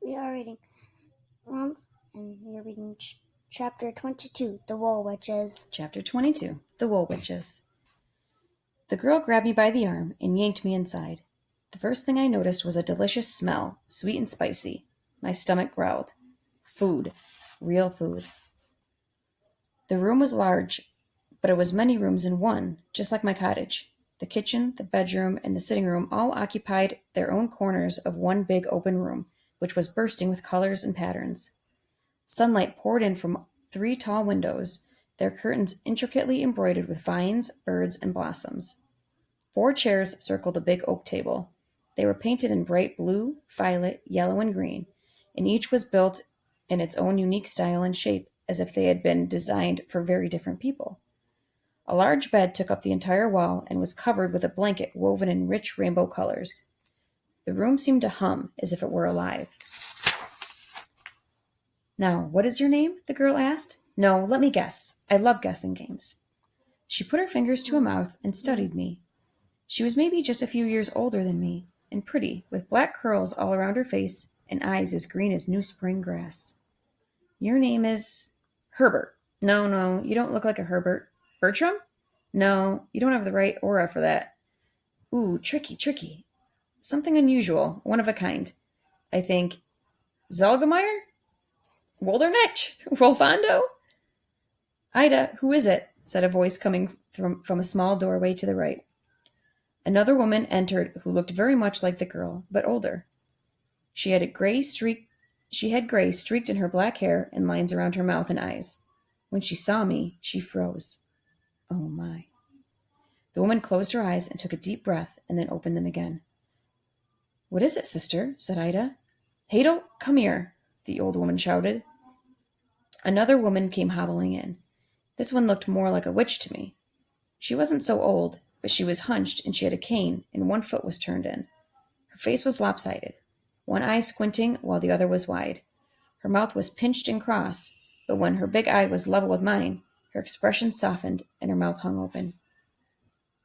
We are reading and we are reading chapter 22, The Wool Witches. Chapter 22, The Wool Witches. The girl grabbed me by the arm and yanked me inside. The first thing I noticed was a delicious smell, sweet and spicy. My stomach growled. Food. Real food. The room was large, but it was many rooms in one, just like my cottage. The kitchen, the bedroom, and the sitting room all occupied their own corners of one big open room, which was bursting with colors and patterns. Sunlight poured in from 3 tall windows, their curtains intricately embroidered with vines, birds, and blossoms. 4 chairs circled a big oak table. They were painted in bright blue, violet, yellow, and green, and each was built in its own unique style and shape, as if they had been designed for very different people. A large bed took up the entire wall and was covered with a blanket woven in rich rainbow colors. The room seemed to hum as if it were alive. "Now, what is your name?" the girl asked. "No, let me guess. I love guessing games." She put her fingers to her mouth and studied me. She was maybe just a few years older than me, and pretty, with black curls all around her face and eyes as green as new spring grass. "Your name is Herbert. No, you don't look like a Herbert. Bertram? No, you don't have the right aura for that. Ooh, tricky. Something unusual, one of a kind. I think Zalgemeyer? Woldernich? Rolfando?" "Ida, who is it?" said a voice coming from a small doorway to the right. Another woman entered who looked very much like the girl, but older. She had gray streaked in her black hair and lines around her mouth and eyes. When she saw me, she froze. Oh my. The woman closed her eyes and took a deep breath and then opened them again. "What is it, sister?" said Ida. "Hadel, come here," the old woman shouted. Another woman came hobbling in. This one looked more like a witch to me. She wasn't so old, but she was hunched and she had a cane and one foot was turned in. Her face was lopsided, one eye squinting while the other was wide. Her mouth was pinched and cross, but when her big eye was level with mine, her expression softened and her mouth hung open.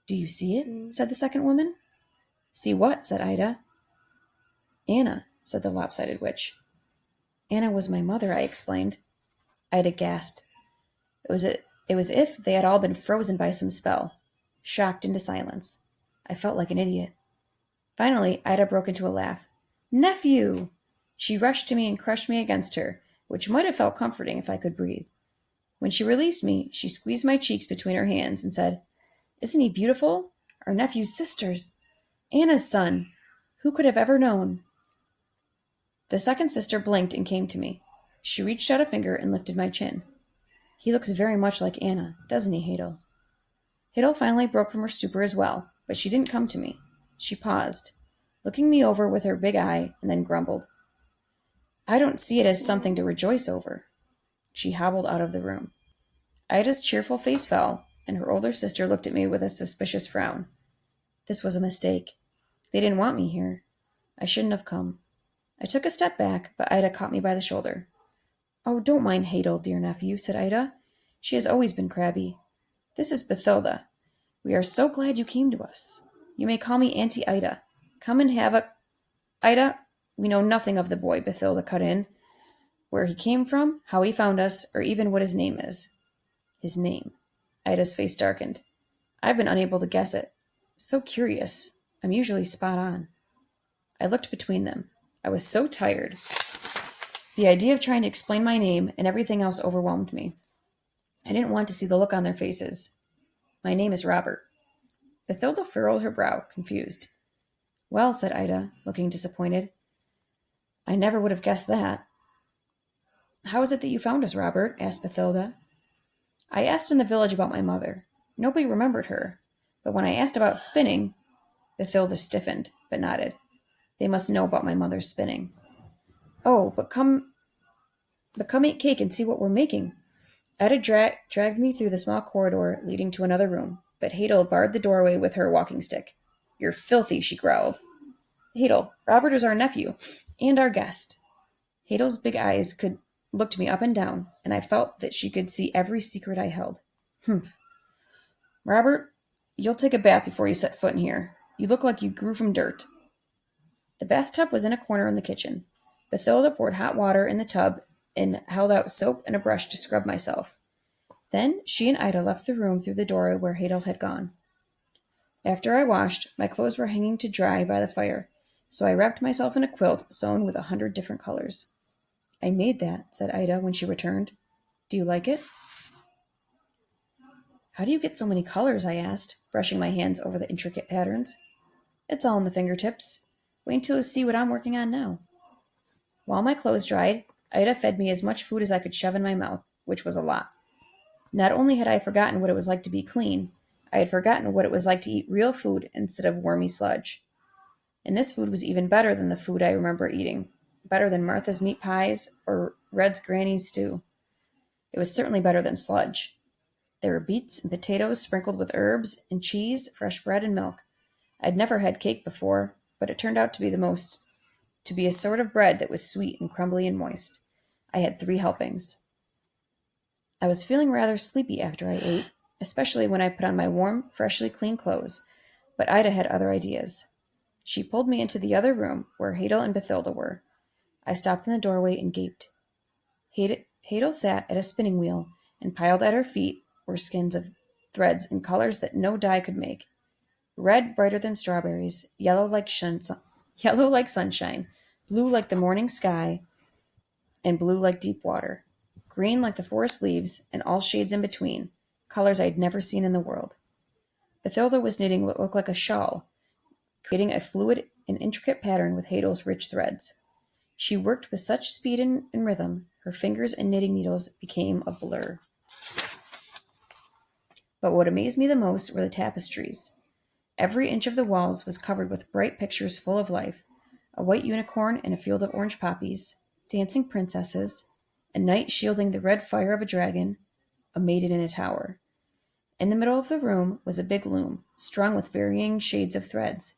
"Do you see it?" said the second woman. "See what?" said Ida. "Anna," said the lopsided witch. "Anna was my mother," I explained. Ida gasped. It was as if they had all been frozen by some spell, shocked into silence. I felt like an idiot. Finally, Ida broke into a laugh. "Nephew!" She rushed to me and crushed me against her, which might have felt comforting if I could breathe. When she released me, she squeezed my cheeks between her hands and said, "Isn't he beautiful? Our nephew's sisters. Anna's son. Who could have ever known?" The second sister blinked and came to me. She reached out a finger and lifted my chin. "He looks very much like Anna, doesn't he, Hadel?" Hadel finally broke from her stupor as well, but she didn't come to me. She paused, looking me over with her big eye, and then grumbled. "I don't see it as something to rejoice over." She hobbled out of the room. Ida's cheerful face fell, and her older sister looked at me with a suspicious frown. This was a mistake. They didn't want me here. I shouldn't have come. I took a step back, but Ida caught me by the shoulder. "Oh, don't mind Hadel, dear nephew," said Ida. She has always been crabby. "This is Bathilda. We are so glad you came to us. You may call me Auntie Ida. Come and have a—" "Ida, we know nothing of the boy," Bathilda cut in. "Where he came from, how he found us, or even what his name is." His name. Ida's face darkened. I've been unable to guess it. So curious. I'm usually spot on. I looked between them. I was so tired. The idea of trying to explain my name and everything else overwhelmed me. I didn't want to see the look on their faces. "My name is Robert." Bathilda furrowed her brow, confused. "Well," said Ida, looking disappointed, "I never would have guessed that." "How is it that you found us, Robert?" asked Bathilda. "I asked in the village about my mother. Nobody remembered her. But when I asked about spinning—" Bathilda stiffened, but nodded. They must know about my mother's spinning. "Oh, but come eat cake and see what we're making." Ida dragged me through the small corridor leading to another room, but Hadel barred the doorway with her walking stick. "You're filthy," she growled. "Hadel, Robert is our nephew, and our guest." Hadel's big eyes looked me up and down, and I felt that she could see every secret I held. "Humph. Robert, you'll take a bath before you set foot in here. You look like you grew from dirt." The bathtub was in a corner in the kitchen. Bathilda poured hot water in the tub and held out soap and a brush to scrub myself. Then she and Ida left the room through the door where Hadel had gone. After I washed, my clothes were hanging to dry by the fire, so I wrapped myself in a quilt sewn with 100 different colors. I made that, said Ida when she returned. Do you like it? How do you get so many colors? I asked, brushing my hands over the intricate patterns. It's all in the fingertips. Wait until you see what I'm working on now. While my clothes dried, Ida fed me as much food as I could shove in my mouth, which was a lot. Not only had I forgotten what it was like to be clean, I had forgotten what it was like to eat real food instead of wormy sludge. And this food was even better than the food I remember eating, better than Martha's meat pies or Red's granny's stew. It was certainly better than sludge. There were beets and potatoes sprinkled with herbs and cheese, fresh bread and milk. I'd never had cake before, but it turned out to be a sort of bread that was sweet and crumbly and moist. I had 3 helpings. I was feeling rather sleepy after I ate, especially when I put on my warm, freshly clean clothes, but Ida had other ideas. She pulled me into the other room where Hadel and Bathilda were. I stopped in the doorway and gaped. Hadel sat at a spinning wheel, and piled at her feet were skins of threads in colors that no dye could make. Red brighter than strawberries, yellow like sunshine, blue like the morning sky, and blue like deep water, green like the forest leaves, and all shades in between, colors I'd never seen in the world. Bathilda was knitting what looked like a shawl, creating a fluid and intricate pattern with Hadel's rich threads. She worked with such speed and rhythm, her fingers and knitting needles became a blur. But what amazed me the most were the tapestries. Every inch of the walls was covered with bright pictures full of life: a white unicorn in a field of orange poppies, dancing princesses, a knight shielding the red fire of a dragon, a maiden in a tower. In the middle of the room was a big loom, strung with varying shades of threads.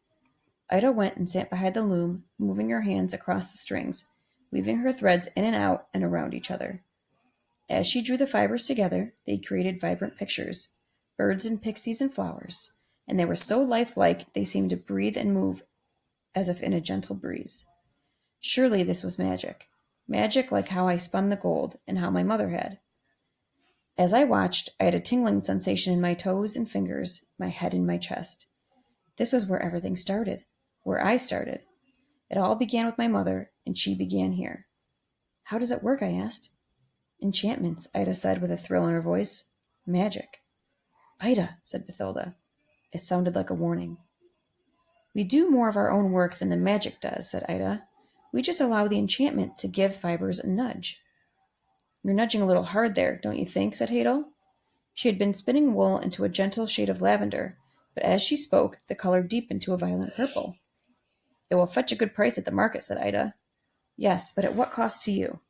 Ida went and sat behind the loom, moving her hands across the strings, weaving her threads in and out and around each other. As she drew the fibers together, they created vibrant pictures: birds and pixies and flowers, and they were so lifelike they seemed to breathe and move as if in a gentle breeze. Surely this was magic. Magic like how I spun the gold, and how my mother had. As I watched, I had a tingling sensation in my toes and fingers, my head and my chest. This was where everything started, where I started. It all began with my mother, and she began here. How does it work? I asked. Enchantments, Ida said with a thrill in her voice. Magic. Ida, said Bathilda. It sounded like a warning. We do more of our own work than the magic does, said Ida. We just allow the enchantment to give fibers a nudge. You're nudging a little hard there, don't you think? Said Hadel. She had been spinning wool into a gentle shade of lavender, but as she spoke, the color deepened to a violent purple. It will fetch a good price at the market, said Ida. Yes, but at what cost to you?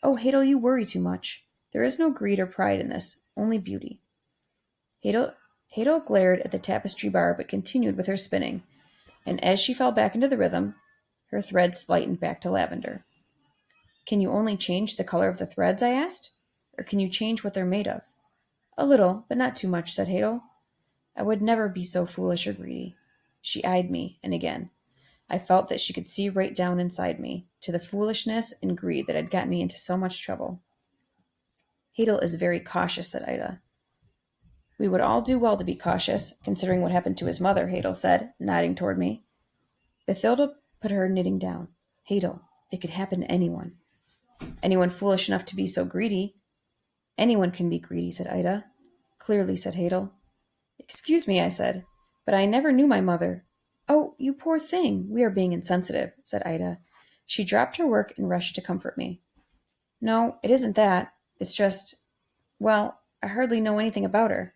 Oh, Hadel, you worry too much. There is no greed or pride in this, only beauty. Hadel glared at the tapestry bar, but continued with her spinning, and as she fell back into the rhythm, her threads lightened back to lavender. Can you only change the color of the threads? I asked. Or can you change what they're made of? A little, but not too much, said Hadel. I would never be so foolish or greedy. She eyed me, and again. I felt that she could see right down inside me, to the foolishness and greed that had gotten me into so much trouble. Hadel is very cautious, said Ida. We would all do well to be cautious, considering what happened to his mother, Hadel said, nodding toward me. Bathilda put her knitting down. Hadel, it could happen to anyone. Anyone foolish enough to be so greedy. Anyone can be greedy, said Ida. Clearly, said Hadel. Excuse me, I said, but I never knew my mother. Oh, you poor thing, we are being insensitive, said Ida. She dropped her work and rushed to comfort me. No, it isn't that. It's just, well, I hardly know anything about her.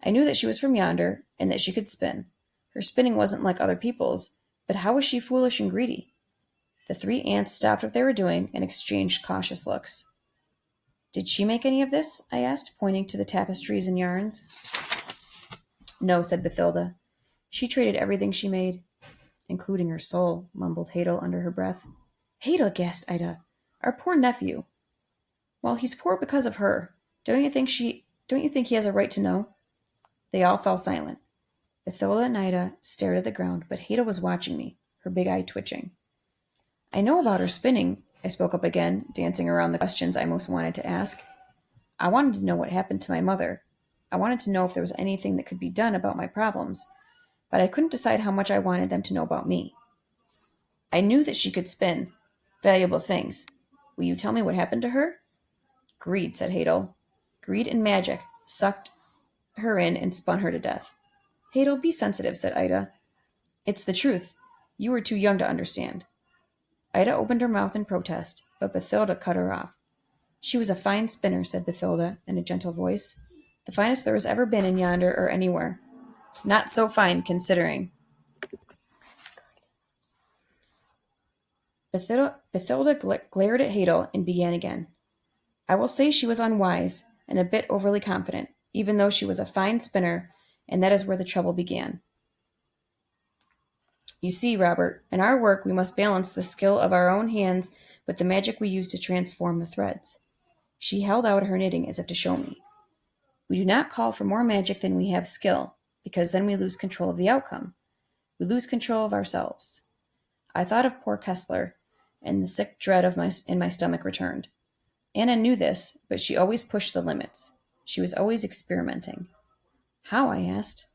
I knew that she was from yonder, and that she could spin. Her spinning wasn't like other people's, but how was she foolish and greedy? The 3 aunts stopped what they were doing and exchanged cautious looks. Did she make any of this? I asked, pointing to the tapestries and yarns. No, said Bathilda. She traded everything she made, including her soul, mumbled Hadel under her breath. Hadel, gasped Ida. Our poor nephew. Well, he's poor because of her. Don't you think he has a right to know? They all fell silent. Bathilda and Ida stared at the ground, but Hadel was watching me, her big eye twitching. I know about her spinning, I spoke up again, dancing around the questions I most wanted to ask. I wanted to know what happened to my mother. I wanted to know if there was anything that could be done about my problems, but I couldn't decide how much I wanted them to know about me. I knew that she could spin valuable things. Will you tell me what happened to her? Greed, said Hadel. Greed and magic sucked her in and spun her to death. Hadel, be sensitive, said Ida. It's the truth. You were too young to understand. Ida opened her mouth in protest, but Bathilda cut her off. She was a fine spinner, said Bathilda in a gentle voice. The finest there has ever been in yonder or anywhere. Not so fine, considering. Bathilda glared at Hadel and began again. I will say she was unwise and a bit overly confident, even though she was a fine spinner, and that is where the trouble began. You see, Robert, in our work we must balance the skill of our own hands with the magic we use to transform the threads. She held out her knitting as if to show me. We do not call for more magic than we have skill, because then we lose control of the outcome. We lose control of ourselves. I thought of poor Kessler, and the sick dread in my stomach returned. Anna knew this, but she always pushed the limits. She was always experimenting. How? I asked.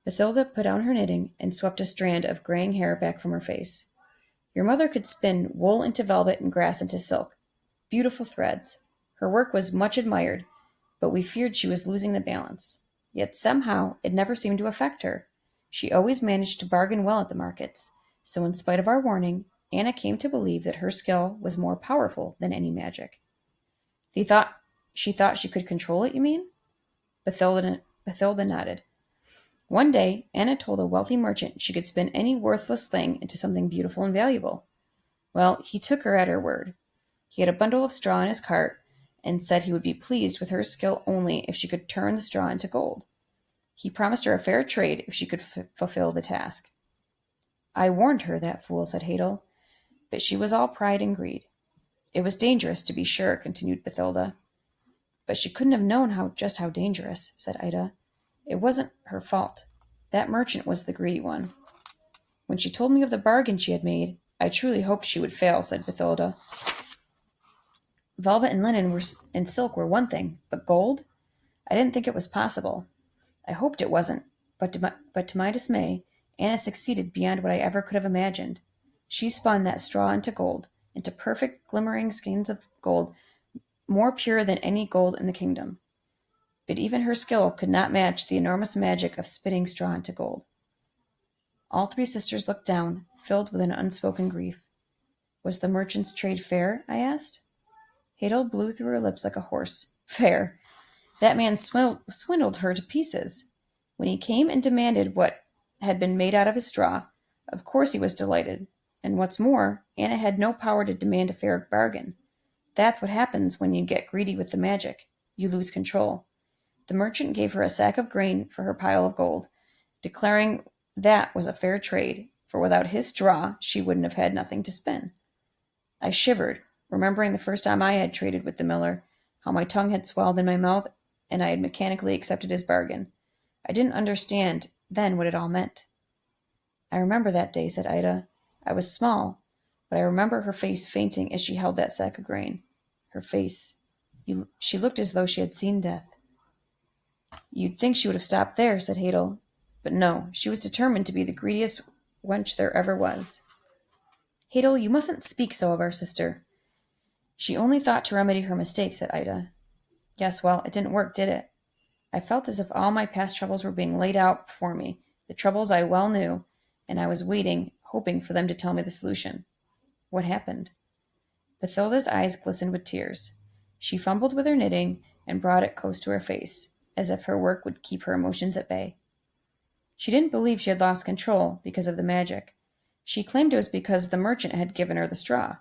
Bathilda put down her knitting and swept a strand of graying hair back from her face. Your mother could spin wool into velvet and grass into silk. Beautiful threads. Her work was much admired, but we feared she was losing the balance. Yet somehow it never seemed to affect her. She always managed to bargain well at the markets, so in spite of our warning, Anna came to believe that her skill was more powerful than any magic. She thought she could control it, you mean? Bathilda nodded. One day, Anna told a wealthy merchant she could spin any worthless thing into something beautiful and valuable. Well, he took her at her word. He had a bundle of straw in his cart and said he would be pleased with her skill only if she could turn the straw into gold. He promised her a fair trade if she could fulfill the task. I warned her, that fool, said Hadel, but she was all pride and greed. It was dangerous, to be sure, continued Bathilda. But she couldn't have known just how dangerous, said Ida. It wasn't her fault. That merchant was the greedy one. When she told me of the bargain she had made, I truly hoped she would fail, said Bathilda. Velvet and linen and silk were one thing, but gold? I didn't think it was possible. I hoped it wasn't, but to my dismay, Anna succeeded beyond what I ever could have imagined. She spun that straw into gold, into perfect glimmering skeins of gold, more pure than any gold in the kingdom. But even her skill could not match the enormous magic of spinning straw into gold. All three sisters looked down, filled with an unspoken grief. Was the merchant's trade fair? I asked. Hadel blew through her lips like a horse. Fair. That man swindled her to pieces. When he came and demanded what had been made out of his straw, of course he was delighted. And what's more, Anna had no power to demand a fair bargain. That's what happens when you get greedy with the magic. You lose control. The merchant gave her a sack of grain for her pile of gold, declaring that was a fair trade, for without his straw she wouldn't have had nothing to spin. I shivered, remembering the first time I had traded with the miller, how my tongue had swelled in my mouth, and I had mechanically accepted his bargain. I didn't understand then what it all meant. I remember that day, said Ida. I was small, but I remember her face fainting as she held that sack of grain. Her face. She looked as though she had seen death. You'd think she would have stopped there, said Hadel. But no, she was determined to be the greediest wench there ever was. Hadel, you mustn't speak so of our sister. She only thought to remedy her mistake, said Ida. Yes, well, it didn't work, did it? I felt as if all my past troubles were being laid out before me, the troubles I well knew, and I was waiting, hoping for them to tell me the solution. What happened? Bathilda's eyes glistened with tears. She fumbled with her knitting and brought it close to her face, as if her work would keep her emotions at bay. She didn't believe she had lost control because of the magic. She claimed it was because the merchant had given her the straw.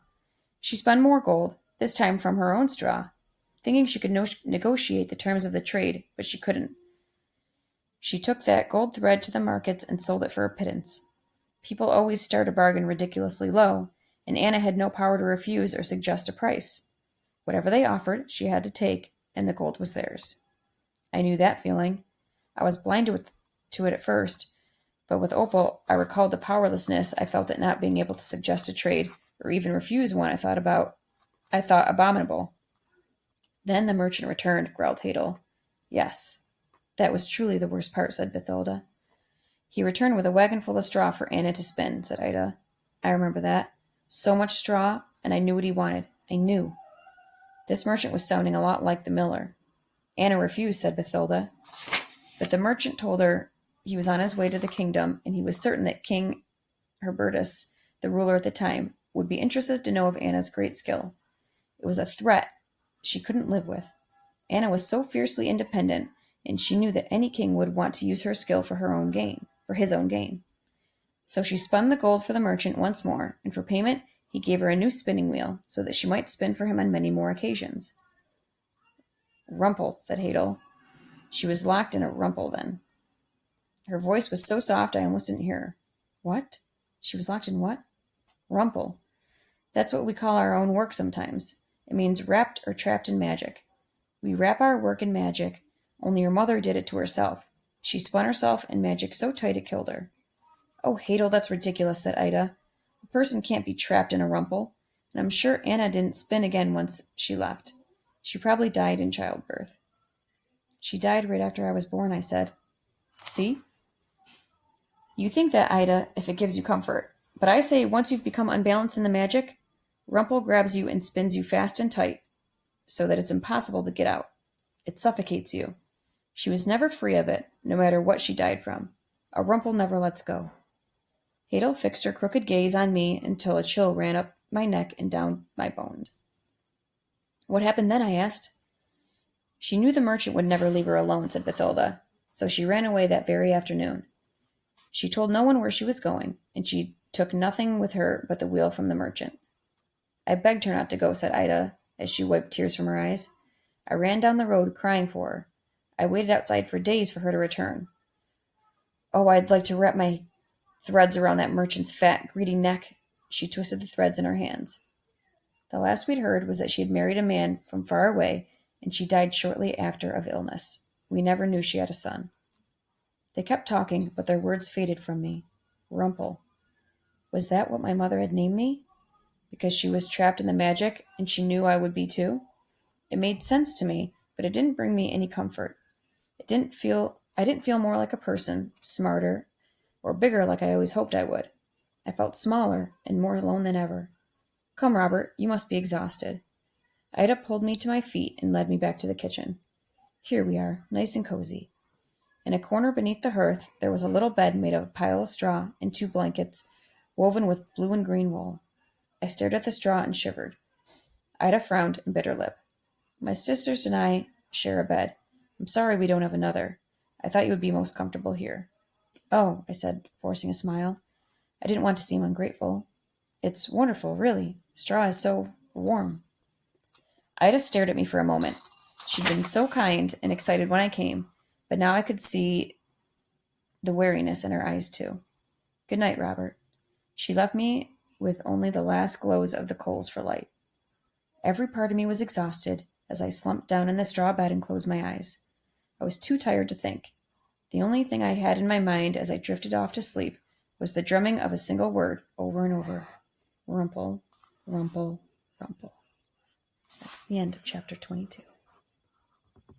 She spun more gold, this time from her own straw, thinking she could negotiate the terms of the trade, but she couldn't. She took that gold thread to the markets and sold it for a pittance. People always start a bargain ridiculously low, and Anna had no power to refuse or suggest a price. Whatever they offered, she had to take, and the gold was theirs. I knew that feeling. I was blind to it at first, but with Opal I recalled the powerlessness I felt at not being able to suggest a trade or even refuse one I thought abominable. Then the merchant returned, growled Hadel. Yes, that was truly the worst part, said Bathilda. He returned with a wagon full of straw for Anna to spin, said Ida. I remember that. So much straw, and I knew what he wanted. I knew. This merchant was sounding a lot like the miller. Anna refused, said Bathilda, but the merchant told her he was on his way to the kingdom, and he was certain that King Herbertus, the ruler at the time, would be interested to know of Anna's great skill. It was a threat she couldn't live with. Anna was so fiercely independent, and she knew that any king would want to use her skill for his own gain. So she spun the gold for the merchant once more, and for payment he gave her a new spinning wheel, so that she might spin for him on many more occasions. Rumple, said Hadel. She was locked in a rumple then. Her voice was so soft I almost didn't hear her. What? She was locked in what? Rumple. That's what we call our own work sometimes. It means wrapped or trapped in magic. We wrap our work in magic, only your mother did it to herself. She spun herself in magic so tight it killed her. Oh, Hadel, that's ridiculous, said Ida. A person can't be trapped in a rumple, and I'm sure Anna didn't spin again once she left. She probably died in childbirth. She died right after I was born, I said. See? You think that, Ida, if it gives you comfort. But I say once you've become unbalanced in the magic, Rumple grabs you and spins you fast and tight, so that it's impossible to get out. It suffocates you. She was never free of it, no matter what she died from. A Rumple never lets go. Hadel fixed her crooked gaze on me until a chill ran up my neck and down my bones. What happened then? I asked. She knew the merchant would never leave her alone, said Bathilda, so she ran away that very afternoon. She told no one where she was going, and she took nothing with her but the wheel from the merchant. I begged her not to go, said Ida, as she wiped tears from her eyes. I ran down the road crying for her. I waited outside for days for her to return. Oh, I'd like to wrap my threads around that merchant's fat, greedy neck. She twisted the threads in her hands. The last we'd heard was that she had married a man from far away, and she died shortly after of illness. We never knew she had a son. They kept talking, but their words faded from me. Rumple. Was that what my mother had named me? Because she was trapped in the magic, and she knew I would be too? It made sense to me, but it didn't bring me any comfort. I didn't feel more like a person, smarter, or bigger like I always hoped I would. I felt smaller and more alone than ever. Come, Robert, you must be exhausted. Ida pulled me to my feet and led me back to the kitchen. Here we are, nice and cozy. In a corner beneath the hearth, there was a little bed made of a pile of straw and 2 blankets, woven with blue and green wool. I stared at the straw and shivered. Ida frowned and bit her lip. My sisters and I share a bed. I'm sorry we don't have another. I thought you would be most comfortable here. Oh, I said, forcing a smile. I didn't want to seem ungrateful. It's wonderful, really. Straw is so warm. Ida stared at me for a moment. She'd been so kind and excited when I came, but now I could see the wariness in her eyes, too. Good night, Robert. She left me with only the last glows of the coals for light. Every part of me was exhausted as I slumped down in the straw bed and closed my eyes. I was too tired to think. The only thing I had in my mind as I drifted off to sleep was the drumming of a single word over and over. Rumple, rumple, rumple. That's the end of chapter 22.